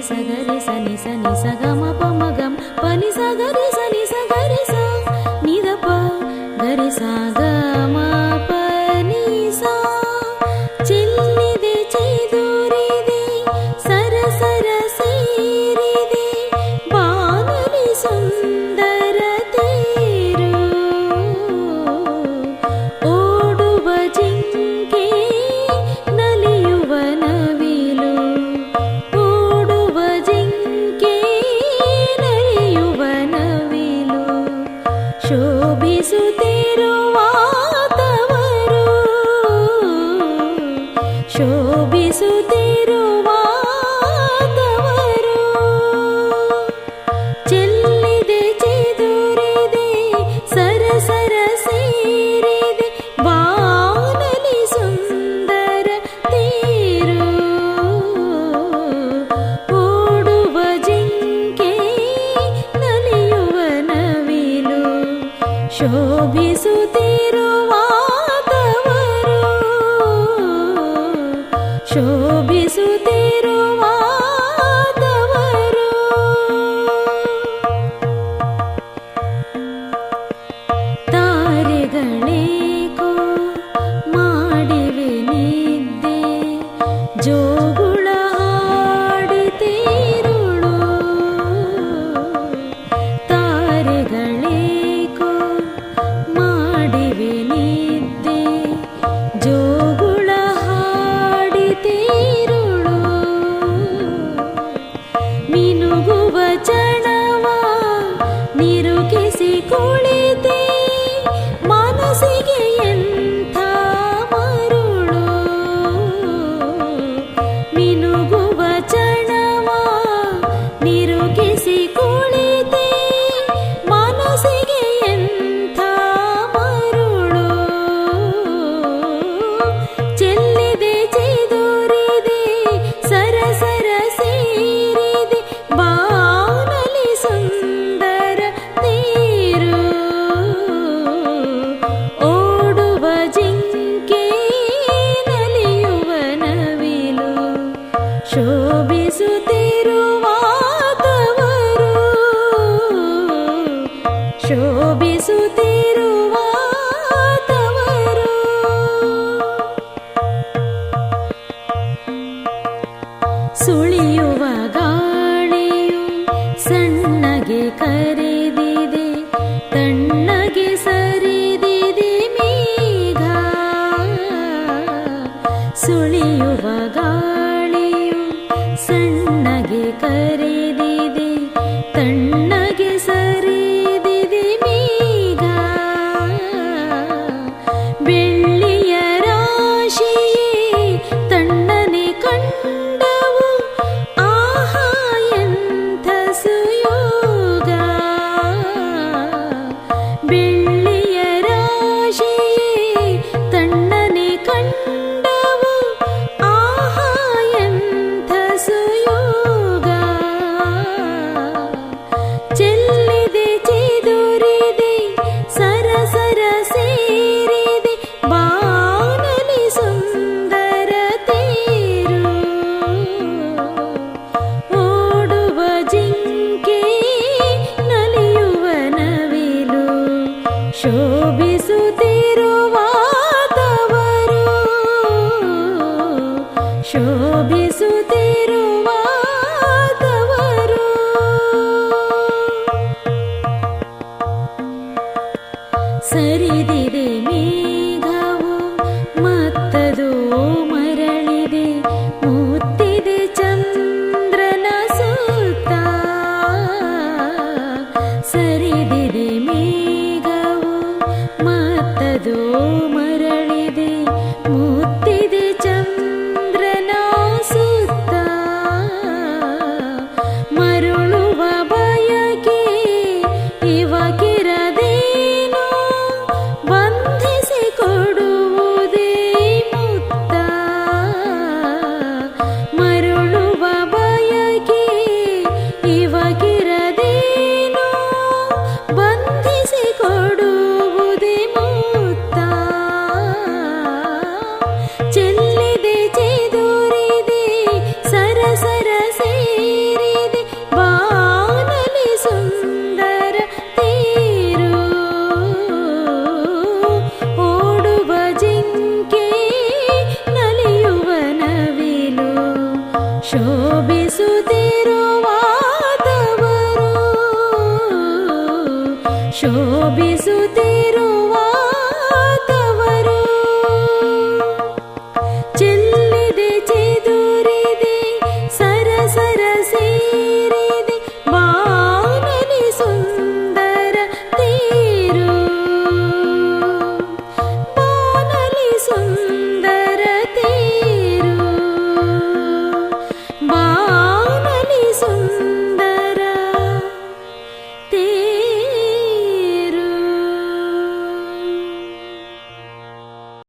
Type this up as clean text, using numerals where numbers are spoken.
ಸಗರಿ ಸ ನಿ ಸ ನಿ ಸ ಗ ಮ ಪ ಮ ಗ ಮ ಪ ನಿ ಸ ಗರಿ ಸ ನಿ ಸ ಗರಿ ಸ ನಿ ದ ಪ ಗರಿ ಸ ಗ ಮ ಪ ನಿ ಸ ಚೆಲ್ಲಿದೆ ಚೈದೂರಿದೆ ಸರ ಸರ ಸೇರಿದೆ ಬಾನಲಿ ಸುಂದರ ತೇರು ಓಡುವ ಜಿಂಕೆ ನಲಿಯುವ ನವಿಲು ಓಡುವ ಜಿಂಕೆ ನಲಿಯುವ ನವಿಲು ಶೋಭಿಸುತ್ತಿರುವ ತವರು ಶೋಭಿಸುತ್ತಿರುವ ತವರು ಚೆಲ್ಲಿದೆ ಚೆದುರಿದೆ ಸರ ಸರ ಸೇರಿದೆ ಬಾನಲಿ ಸುಂದರ ತೇರು ಓಡುವ ಜಿಂಕೆ ನಲಿಯುವ ನವಿಲು ಶೋಭಿಸುತ್ತಿರುವ ತವರು ಶೋಭಿಸುತ್ತಿರುವ ತವರು ತಾರೆಗಳೇಕೋ ಮಾಡಿವೆ ನಿದ್ದೆ ಜೋಗುಳ ಹಾಡಿತೀರುಳು ತಾರೆಗಳೇಕೋ ಮಾಡಿವೆ ನಿದ್ದೆ ಜೋಗುಳ ಹಾಡಿತೀರುಳು ಮಿನುಗುವ ಚಣವ ನಿರುಗಿಸಿ ಕುಳಿತೆ ಮನಸ್ಸಿಗೆ ಎಂಥ ಮರುಳು ಮಿನುಗುವ ಚಣವ ನಿರುಗಿಸಿ ಕುಳಿತೆ ಮನಸ್ಸಿಗೆ ಎಂಥ ಮರುಳು ಚೆಲ್ಲಿದೆ ಚೆದುರಿದೆ ಸರ ಸರ ಸೇರಿದೆ ಬಾನಲಿ ಸುಂದರ ತೇರು ಓಡುವ ಜಿಂಕೆ ನಲಿಯುವ ನವಿಲು ಶೋಭಿಸುತ್ತಿರುವ ತವರು ಶೋಭಿಸುತ್ತಿರುವ ತವರು ಸುಳಿಯುವ ಗಾಳಿಯು ಸಣ್ಣಗೆ ಕರೆದಿದೆ ತಣ್ಣಗೆ ಸರಿದಿದೆ ಮೇಘ ಸುಳಿಯುವ ಗಾಳಿಯು ಸಣ್ಣಗೆ ಕರೆದಿದೆ ತಣ್ಣಗೆ ಸರಿದಿದೆ ಮೇಘ ಬೆಳ್ಳಿಯ ರಾಶಿಯೇ ತಣ್ಣನೆ ಕಂಡವು ಆಹಾ ಎಂಥ ಸುಯೋಗ ಬೆಳ್ಳಿಯ ರಾಶಿಯೇ ತಣ್ಣನೆ ಕಂಡವು ಆಹಾ ಎಂಥ ಸುಯೋಗ ಚೆಲ್ಲಿದೆ ಚೆದುರಿದೆ ಸರ ಸರ ಸೇರಿದೆ ಬಾನಲಿ ಸುಂದರ ತೇರು ಓಡುವ ಜಿಂಕೆ ನಲಿಯುವ ನವಿಲು ಶೋಭಿಸುತ್ತಿರುವ ತವರು ಶೋಭಿಸುತ್ತಿರುವ ತವರು ಸರಿದಿದೆ ಮೇಘವು ಮತ್ತದು ಮರಳಿದೆ ಮುತ್ತಿದೆ ಚಂದ್ರನ ಸುತ್ತ ಸರಿದಿದೆ ಮೇಘವು ಮತ್ತದು ಮರಳಿದೆ ಮುತ್ತಿದೆ ಚಂದ್ರನ ಸುತ್ತ ಮರುಳುವ ಬಯಕೆ ಇವಗಿರದೇನು ಬಂಧಿಸಿ ಕೊಡುವುದೇ ಮುತ್ತ ಮರುಳುವ ಬಯಕೆ ಇವಗಿರದೇನು ಬಂಧಿಸಿ ಕೊಡುವುದೇ ಮುತ್ತ ಮೆರೆಸುತ್ತಿರೋ